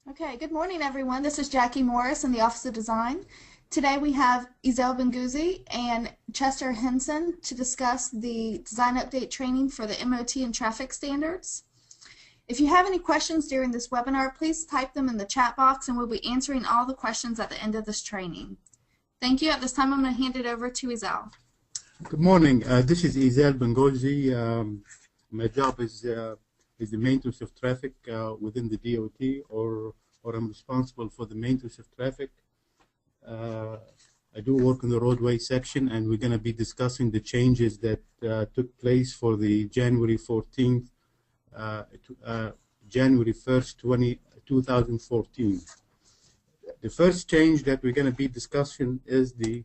Okay, good morning everyone. This is Jackie Morris in the Office of Design. Today we have Ezel Benguzi and Chester Henson to discuss the design update training for the MOT and traffic standards. If you have any questions during this webinar, please type them in the chat box and we'll be answering all the questions at the end of this training. Thank you. At this time I'm going to hand it over to Ezel. Good morning. This is Ezel Benguzi. My job is the maintenance of traffic within the DOT, or I'm responsible for the maintenance of traffic. I do work in the roadway section, and we're going to be discussing the changes that took place for the January 14th, January 1st, 2014. The first change that we're going to be discussing is the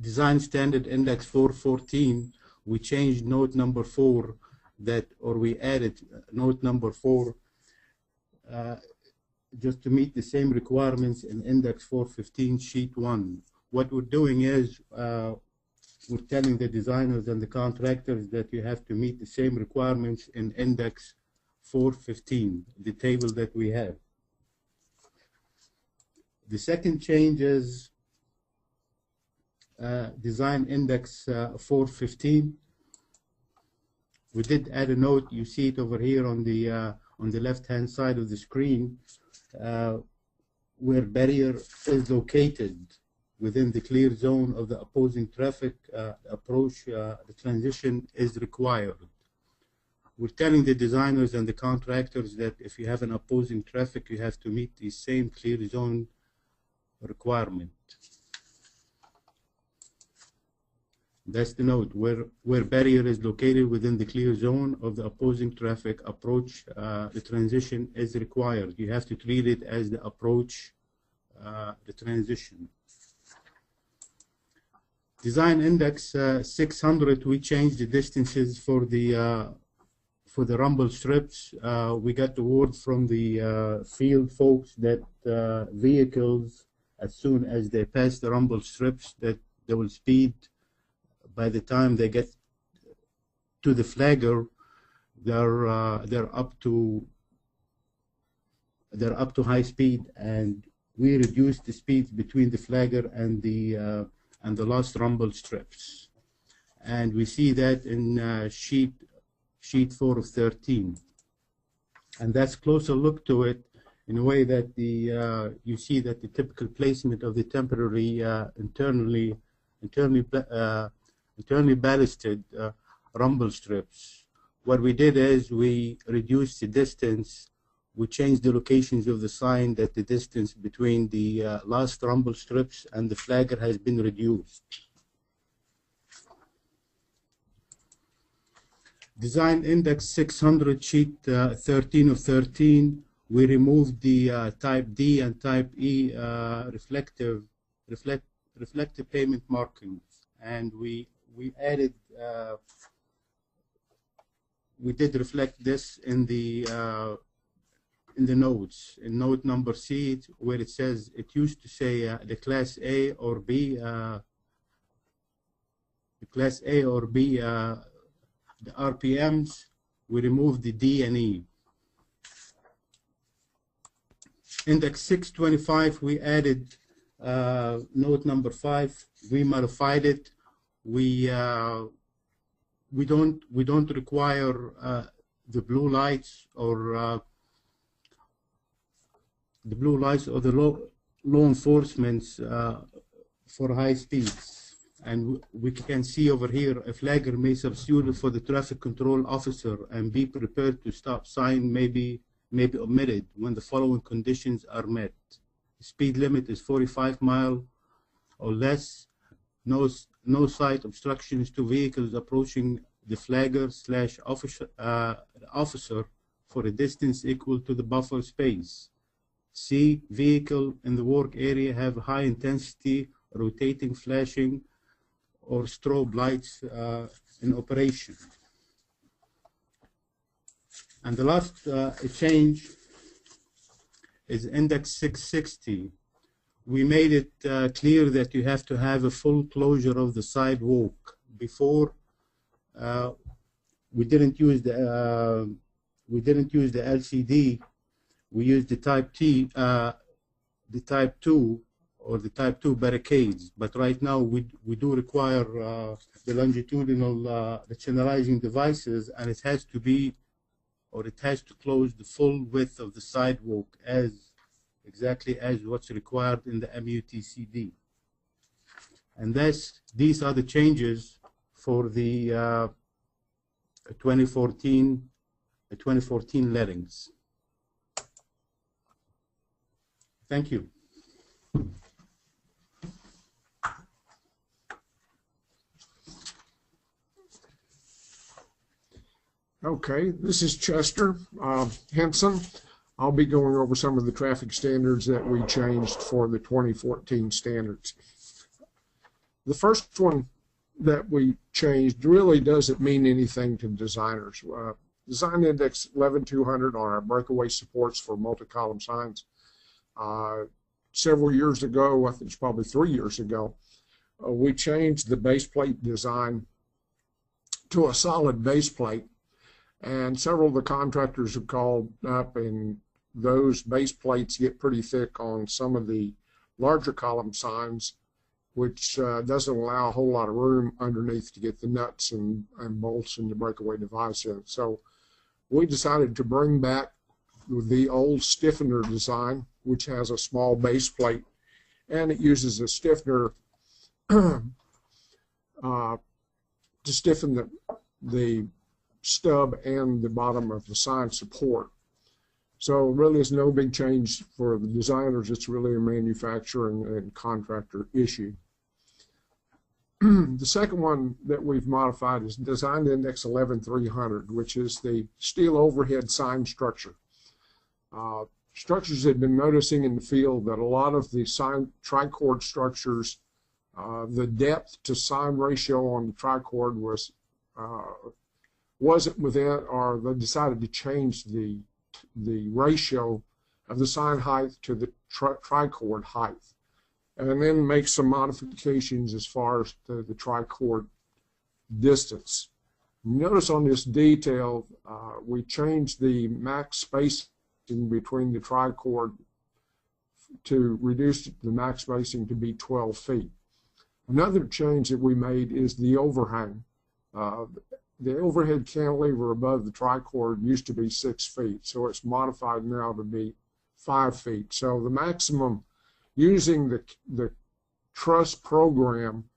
Design Standard Index 414. We changed note number 4 we added note number 4 just to meet the same requirements in Index 415 Sheet 1. What we're doing is we're telling the designers and the contractors that you have to meet the same requirements in Index 415, the table that we have. The second change is Design Index 415. We did add a note. You see it over here on the left-hand side of the screen, where barrier is located within the clear zone of the opposing traffic approach. The transition is required. We're telling the designers and the contractors that if you have an opposing traffic, you have to meet the same clear zone requirement. That's the note, where barrier is located within the clear zone of the opposing traffic approach, the transition is required. You have to treat it as the approach, the transition. Design Index 600, we changed the distances for the rumble strips. We got the word from the field folks that vehicles, as soon as they pass the rumble strips, that they will speed. By the time they get to the flagger, they're up to high speed, and we reduce the speeds between the flagger and the last rumble strips, and we see that in sheet 4 of 13, and that's closer look to it in a way that you see that the typical placement of the temporary internally ballasted rumble strips. What we did is we reduced the distance. We changed the locations of the sign, that the distance between the last rumble strips and the flagger has been reduced. Design Index 600 Sheet 13 of 13, we removed the Type D and Type E reflective pavement markings, and we added, we did reflect this in the notes. In note number C, where it says, it used to say the Class A or B, the RPMs, we removed the D and E. Index 625, we added note number 5. We modified it. We don't require the blue lights or the law enforcements for high speeds, and we can see over here a flagger may substitute for the traffic control officer, and be prepared to stop sign may be omitted when the following conditions are met. The speed limit is 45 miles or less. No site obstructions to vehicles approaching the flagger / officer for a distance equal to the buffer space. C, vehicle in the work area have high intensity rotating flashing or strobe lights in operation. And the last change is Index 660. We made it clear that you have to have a full closure of the sidewalk. Before, we didn't use the LCD. We used the Type T, the Type 2 or the Type 2 barricades. But right now we do require the longitudinal the channelizing devices, and it has to be, or it has to close the full width of the sidewalk as exactly as what's required in the MUTCD. And these are the changes for the 2014 lettings. Thank you. Okay, this is Chester Henson. I'll be going over some of the traffic standards that we changed for the 2014 standards. The first one that we changed really doesn't mean anything to designers. Design Index 11200 on our breakaway supports for multi-column signs. Several years ago, I think it's probably 3 years ago, we changed the base plate design to a solid base plate, and several of the contractors have called up, and those base plates get pretty thick on some of the larger column signs, which doesn't allow a whole lot of room underneath to get the nuts and bolts and the breakaway device in. So we decided to bring back the old stiffener design, which has a small base plate, and it uses a stiffener to stiffen the stub and the bottom of the sign support. So really it's no big change for the designers. It's really a manufacturer and contractor issue. The second one that we've modified is Design Index 11300, which is the steel overhead sign structure. Structures have been noticing in the field that a lot of the sign tricord structures, the depth to sign ratio on the tricord wasn't within, or they decided to change the ratio of the sign height to the tricord height, and then make some modifications as far as the tricord distance. Notice on this detail, we changed the max spacing between the tricord to reduce the max spacing to be 12 feet. Another change that we made is the overhang. The overhead cantilever above the tricord used to be 6 feet, so it's modified now to be 5 feet. So the maximum using the truss program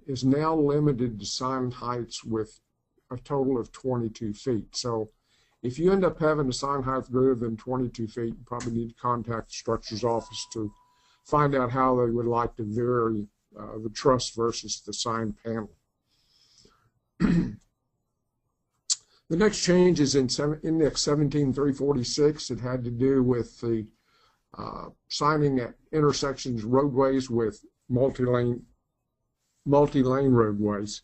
is now limited to sign heights with a total of 22 feet. So if you end up having a sign height greater than 22 feet, you probably need to contact the structure's office to find out how they would like to vary the truss versus the sign panel. The next change is in Index 17346. It had to do with the signing at intersections roadways with multi-lane roadways.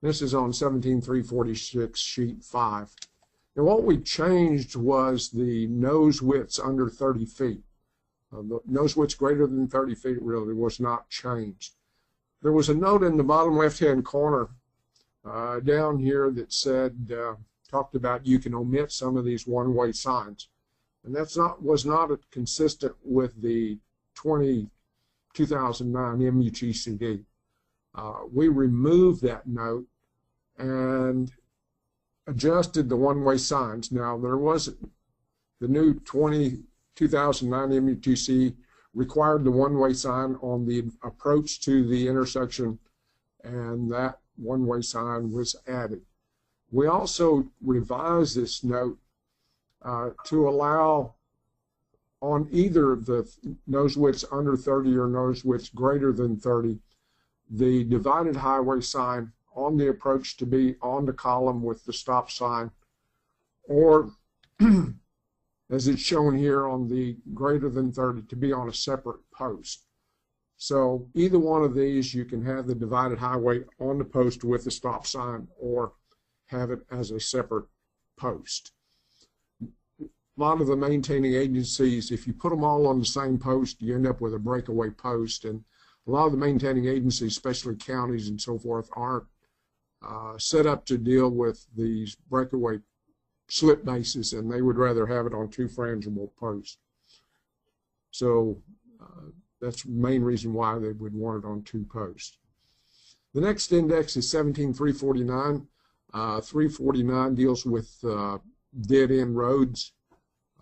This is on 17346 sheet 5. And what we changed was the nose widths under 30 feet. The nose widths greater than 30 feet really was not changed. There was a note in the bottom left-hand corner down here that said, talked about you can omit some of these one-way signs. And was not consistent with the 2009 MUTCD. We removed that note and adjusted the one-way signs. Now, there was the new 2009 MUTC required the one-way sign on the approach to the intersection, and that one-way sign was added. We also revised this note to allow on either of the nose widths under 30 or nose widths greater than 30, the divided highway sign on the approach to be on the column with the stop sign, or as it's shown here on the greater than 30 to be on a separate post. So either one of these, you can have the divided highway on the post with the stop sign or have it as a separate post. A lot of the maintaining agencies, if you put them all on the same post, you end up with a breakaway post, and a lot of the maintaining agencies, especially counties and so forth, aren't set up to deal with these breakaway slip bases, and they would rather have it on 2 frangible posts. So that's the main reason why they would want it on 2 posts. The next index is 17349. 349 deals with dead-end roads,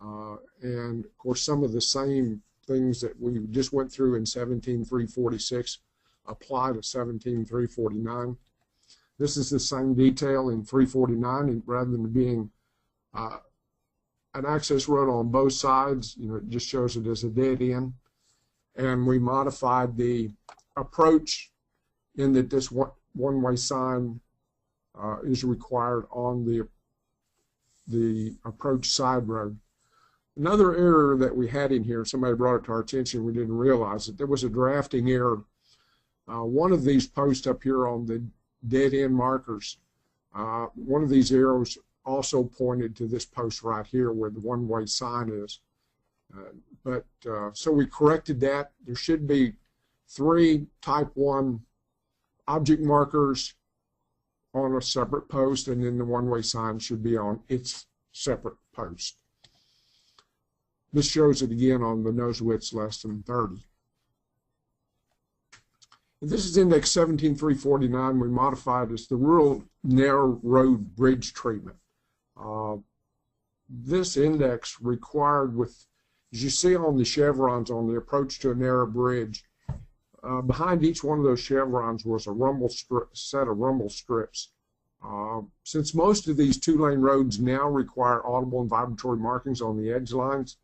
and of course some of the same things that we just went through in 17346 apply to 17349. This is the same detail in 349, and rather than being an access road on both sides, it just shows it as a dead end. And we modified the approach in that this one-way sign is required on the approach side road. Another error that we had in here, somebody brought it to our attention, we didn't realize it. There was a drafting error. One of these posts up here on the dead end markers, one of these arrows also pointed to this post right here where the one-way sign is. So we corrected that. There should be 3 type 1 object markers on a separate post, and then the one-way sign should be on its separate post. This shows it again on the nose widths less than 30. And this is index 17349. We modified as the rural narrow road bridge treatment. This index required, with, as you see on the chevrons on the approach to a narrow bridge, behind each one of those chevrons was a set of rumble strips. Since most of these 2-lane roads now require audible and vibratory markings on the edge lines,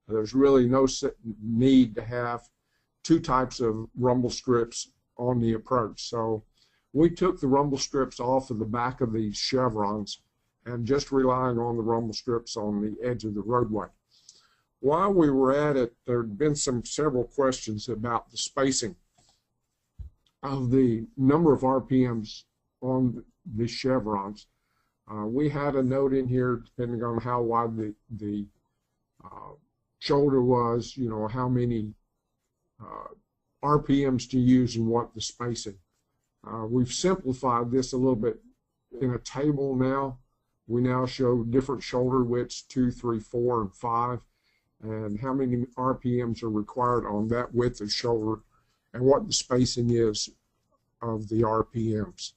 there's really no need to have 2 types of rumble strips on the approach. So we took the rumble strips off of the back of these chevrons and just relying on the rumble strips on the edge of the roadway. While we were at it, there had been several questions about the spacing of the number of RPMs on the chevrons. We had a note in here, depending on how wide the shoulder was, how many RPMs to use and what the spacing. We've simplified this a little bit in a table now. We now show different shoulder widths, 2, 3, 4, and 5, and how many RPMs are required on that width of shoulder and what the spacing is of the RPMs.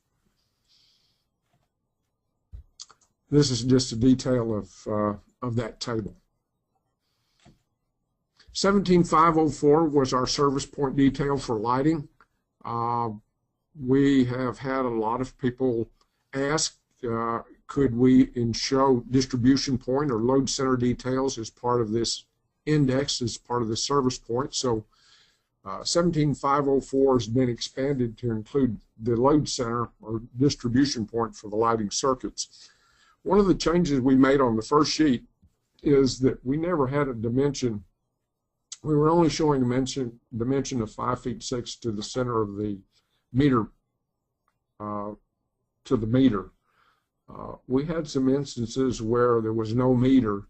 This is just a detail of that table. 17504 was our service point detail for lighting. We have had a lot of people ask, could we show distribution point or load center details as part of this index, as part of the service point. So 17504 has been expanded to include the load center or distribution point for the lighting circuits. One of the changes we made on the first sheet is that we never had a dimension. We were only showing a dimension of 5 feet 6 to the center of the meter, to the meter. We had some instances where there was no meter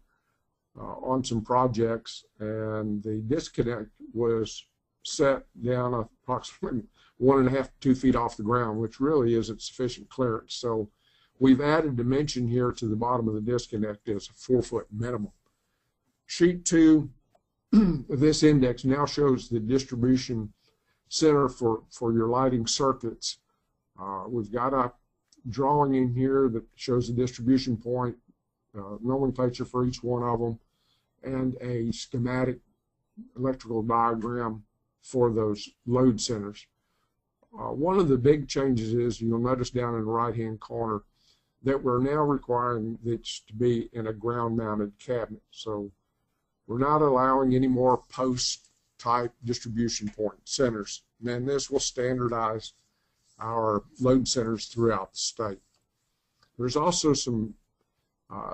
on some projects, and the disconnect was set down approximately 1.5 to 2 feet off the ground, which really isn't sufficient clearance. So we've added dimension here to the bottom of the disconnect as a 4-foot minimum. Sheet 2 of this index now shows the distribution center for your lighting circuits. We've got a drawing in here that shows the distribution point, nomenclature for each one of them, and a schematic electrical diagram for those load centers. One of the big changes is, you'll notice down in the right-hand corner, that we're now requiring this to be in a ground-mounted cabinet. So we're not allowing any more post-type distribution point centers. And this will standardize our load centers throughout the state. There's also some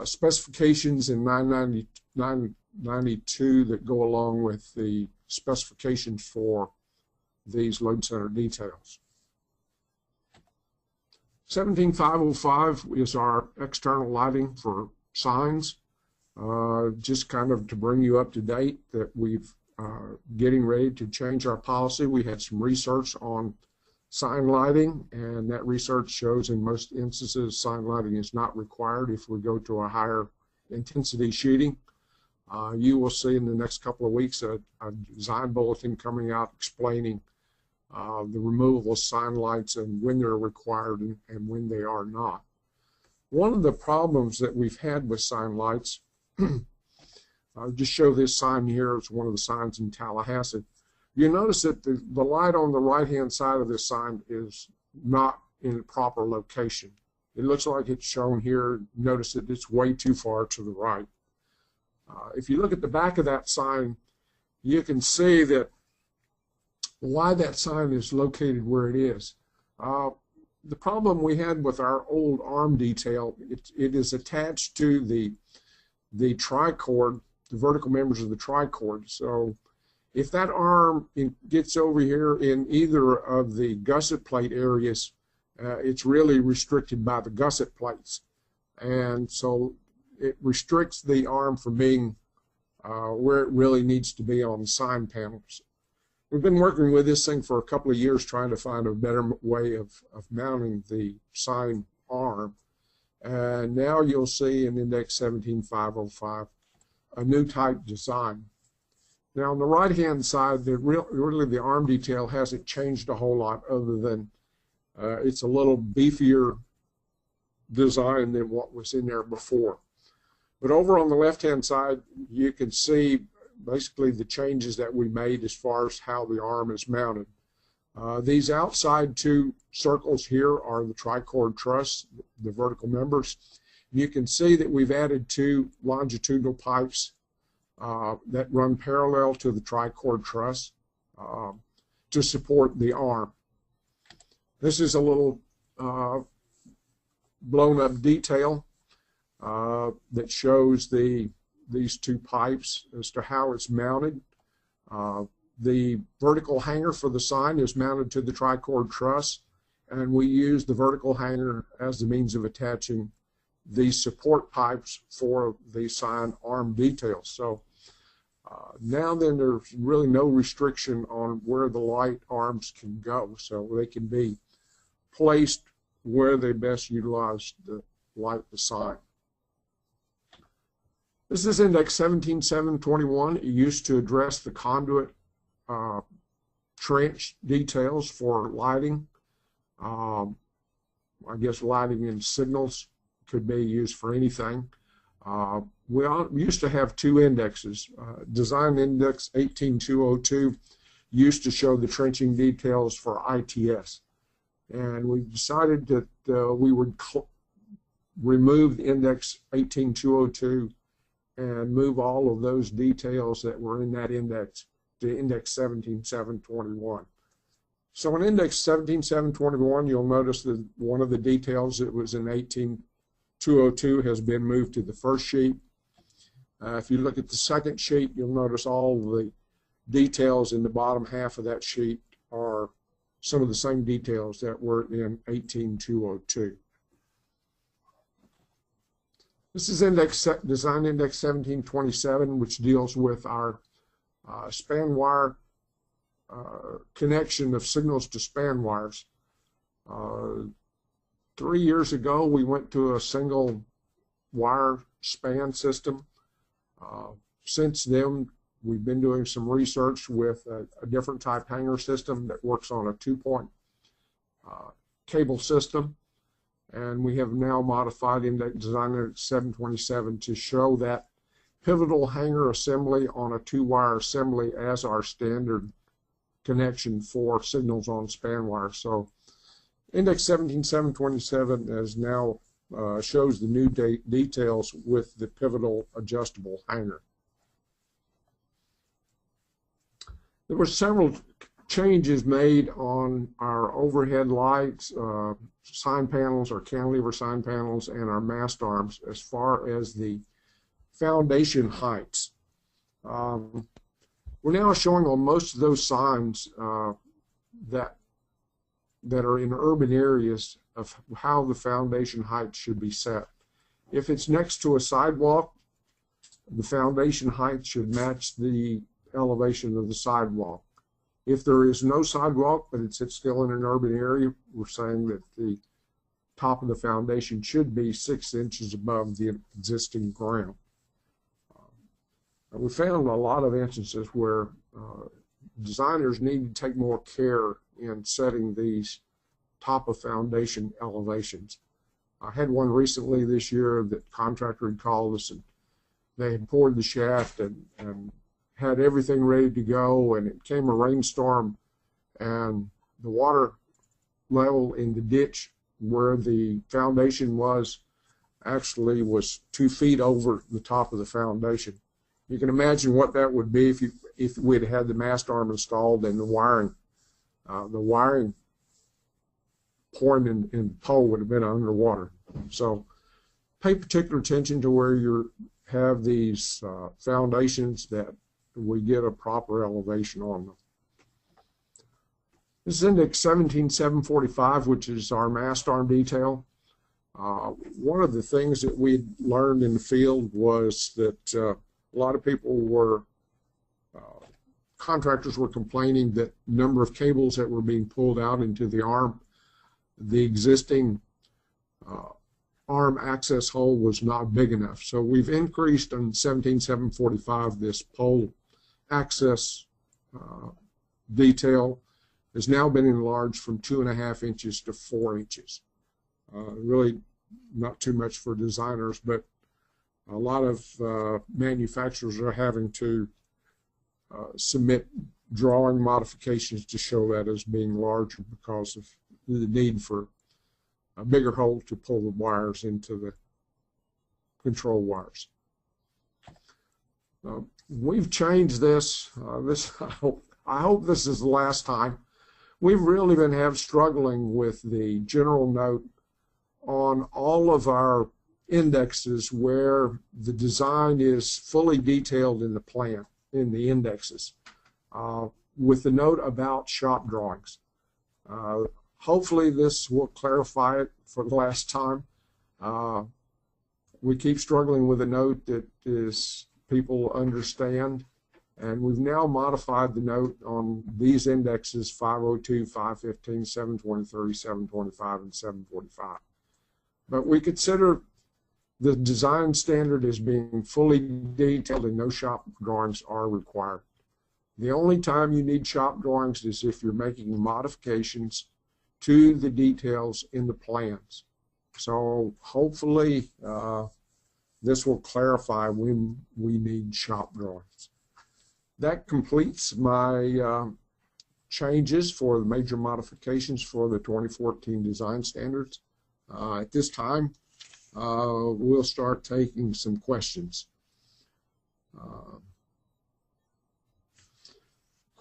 specifications in 992 that go along with the specifications for these load center details. 17505 is our external lighting for signs. Just kind of to bring you up to date that we've getting ready to change our policy. We had some research on sign lighting, and that research shows in most instances sign lighting is not required if we go to a higher intensity sheeting. You will see in the next couple of weeks a design bulletin coming out explaining the removal of sign lights and when they're required and when they are not. One of the problems that we've had with sign lights, I'll just show this sign here. It's one of the signs in Tallahassee. You notice that the light on the right-hand side of this sign is not in the proper location. It looks like it's shown here. Notice that it's way too far to the right. If you look at the back of that sign, you can see that why that sign is located where it is. The problem we had with our old arm detail, it is attached to the tricord, the vertical members of the tricord. So if that arm gets over here in either of the gusset plate areas, it's really restricted by the gusset plates. And so it restricts the arm from being where it really needs to be on the sign panels. We've been working with this thing for a couple of years trying to find a better way of mounting the sign arm. And now you'll see in Index 17505 a new type design. Now on the right-hand side, really the arm detail hasn't changed a whole lot other than it's a little beefier design than what was in there before. But over on the left-hand side, you can see basically the changes that we made as far as how the arm is mounted. These outside two circles here are the tricord truss, the vertical members. You can see that we've added two longitudinal pipes that run parallel to the tricord truss to support the arm. This is a little blown up detail that shows these two pipes as to how it's mounted. The vertical hanger for the sign is mounted to the tricord truss, and we use the vertical hanger as the means of attaching these support pipes for the sign arm details. So now then there's really no restriction on where the light arms can go, so they can be placed where they best utilize the light the sign. This is Index 17721. It used to address the conduit trench details for lighting. I guess lighting in signals could be used for anything. We used to have two indexes. Design Index 18202 used to show the trenching details for ITS. And we decided that we would remove the Index 18202 and move all of those details that were in that index to Index 17721. So in Index 17721, you'll notice that one of the details that was in 18202 has been moved to the first sheet. If you look at the second sheet, you'll notice all the details in the bottom half of that sheet are some of the same details that were in 18202. This is Design Index 1727, which deals with our span wire connection of signals to span wires. 3 years ago, we went to a single wire span system. Since then, we've been doing some research with a different type hanger system that works on a 2-point cable system. And we have now modified Index Design Index 727 to show that pivotal hanger assembly on a 2-wire assembly as our standard connection for signals on span wire. So Index 17727 is now shows the new details with the pivotal adjustable hanger. There were several changes made on our overhead lights, sign panels, our cantilever sign panels, and our mast arms as far as the foundation heights. We're now showing on most of those signs that are in urban areas of how the foundation height should be set. If it's next to a sidewalk, the foundation height should match the elevation of the sidewalk. If there is no sidewalk, but it's still in an urban area, we're saying that the top of the foundation should be 6 inches above the existing ground. We found a lot of instances where designers need to take more care in setting these top of foundation elevations. I had one recently this year that contractor had called us, and they had poured the shaft and had everything ready to go, and it came a rainstorm, and the water level in the ditch where the foundation was actually was 2 feet over the top of the foundation. You can imagine what that would be if we'd had the mast arm installed and the wiring pouring in the pole would have been underwater. So pay particular attention to where you have these foundations, that we get a proper elevation on them. This is index 17745, which is our mast arm detail. One of the things that we learned in the field was that a lot of people were, contractors were complaining that the number of cables that were being pulled out into the arm, the existing arm access hole was not big enough. So we've increased on 17745 this pole access detail has now been enlarged from 2.5 inches to 4 inches. Really not too much for designers, but a lot of manufacturers are having to submit drawing modifications to show that as being larger because of the need for a bigger hole to pull the wires into the control wires. We've changed this. I hope this is the last time. We've really been struggling with the general note on all of our indexes where the design is fully detailed in the plan, in the indexes, with the note about shop drawings. Hopefully this will clarify it for the last time. We keep struggling with a note that is people understand, and we've now modified the note on these indexes 502, 515, 723, 725, and 745. But we consider the design standard as being fully detailed and no shop drawings are required. The only time you need shop drawings is if you're making modifications to the details in the plans. So hopefully this will clarify when we need shop drawings. That completes my changes for the major modifications for the 2014 design standards. At this time, we'll start taking some questions.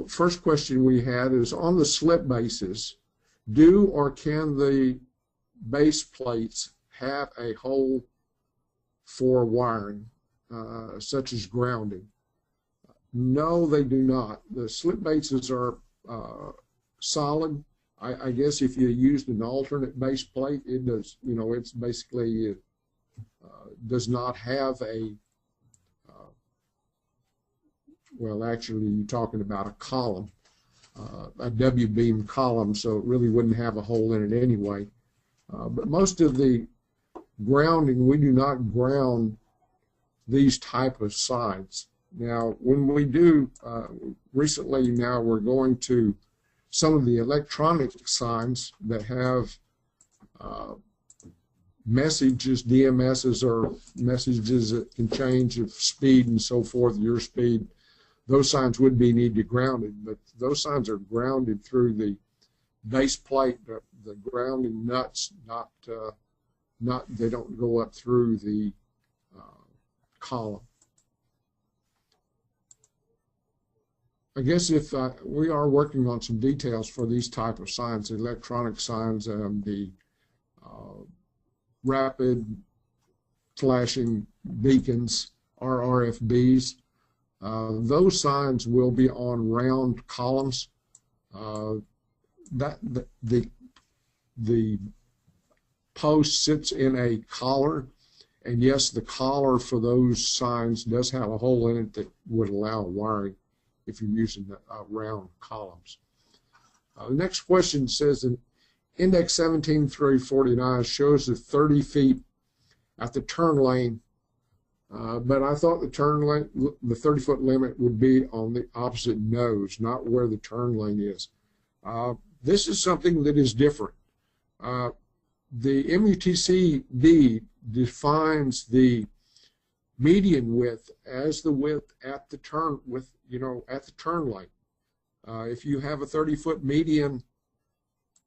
First question we had is, on the slip bases, do or can the base plates have a hole for wiring, such as grounding? No, they do not. The slip bases are solid. I guess if you used an alternate base plate, it does, you know, it's basically does not have a, well, actually you're talking about a column, a W-beam column, so it really wouldn't have a hole in it anyway. But most of the grounding, we do not ground these type of signs. Now, when we do, recently now we're going to some of the electronic signs that have messages, DMSs, or messages that can change of speed and so forth, your speed. Those signs would be need to be grounded, but those signs are grounded through the base plate, the grounding nuts, not they don't go up through the column. I guess if we are working on some details for these type of signs, the electronic signs, the rapid flashing beacons, RFBs, those signs will be on round columns. The post sits in a collar, and yes, the collar for those signs does have a hole in it that would allow wiring. if you're using the round columns. The next question says, in Index 17-49 shows the 30 feet at the turn lane, but I thought the turn lane, the 30-foot limit would be on the opposite nose, not where the turn lane is. This is something that is different. The MUTCD defines the median width as the width at the turn at the turn lane. If you have a 30-foot median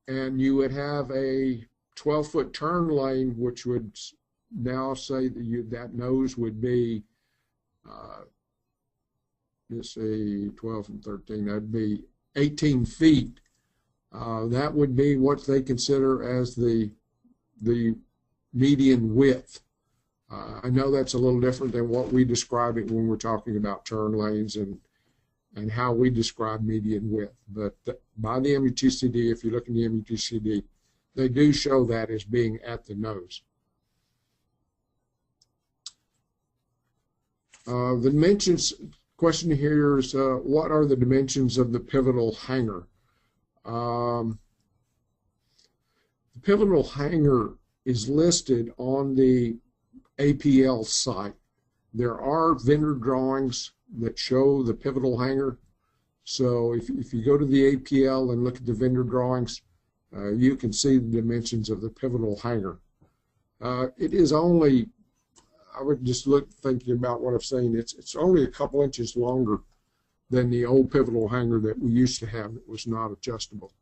and you would have a 12-foot turn lane, which would now say that that nose would be, let's see, 12 and 13, that'd be 18 feet. That would be what they consider as the median width. I know that's a little different than what we describe it when we're talking about turn lanes and how we describe median width. But by the MUTCD, if you look in the MUTCD, they do show that as being at the nose. The dimensions question here is, what are the dimensions of the pivotal hanger? The pivotal hanger is listed on the APL site. There are vendor drawings that show the pivotal hanger. So if you go to the APL and look at the vendor drawings, you can see the dimensions of the pivotal hanger. It is only, I would just look thinking about what I'm saying, it's only a couple inches longer than the old pivotal hanger that we used to have that was not adjustable.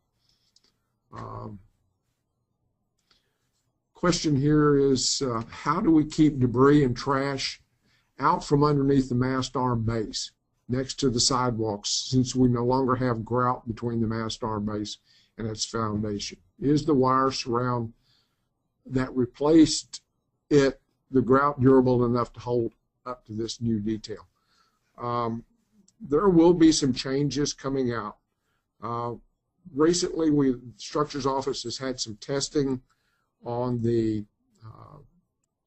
Question here is, how do we keep debris and trash out from underneath the mast arm base next to the sidewalks, since we no longer have grout between the mast arm base and its foundation? Is the wire surround that replaced it, the grout, durable enough to hold up to this new detail? There will be some changes coming out. Recently, the Structures Office has had some testing on the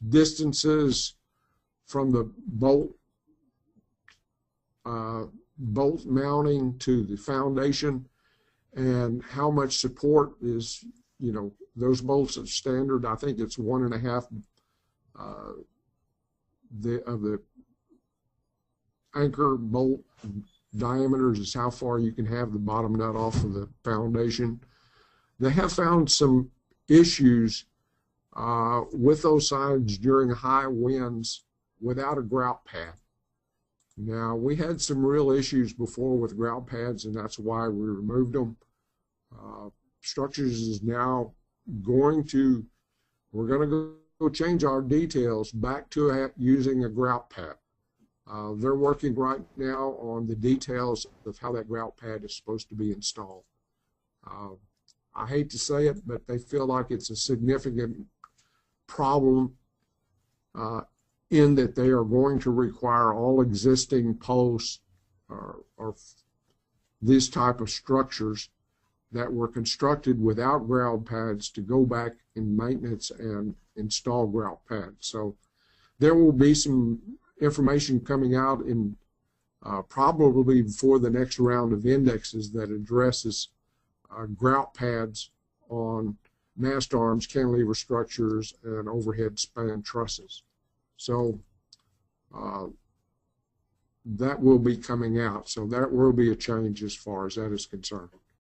distances from the bolt mounting to the foundation, and how much support is, those bolts are standard. I think it's 1.5 of the anchor bolt diameters is how far you can have the bottom nut off of the foundation. They have found some issues with those sides during high winds without a grout pad. Now, we had some real issues before with grout pads, and that's why we removed them. Structures is now we're going to go change our details back to using a grout pad. They're working right now on the details of how that grout pad is supposed to be installed. I hate to say it, but they feel like it's a significant problem in that they are going to require all existing posts or these type of structures that were constructed without grout pads to go back in maintenance and install grout pads. So there will be some information coming out in probably before the next round of indexes that addresses grout pads on mast arms, cantilever structures, and overhead span trusses. So that will be coming out. So that will be a change as far as that is concerned.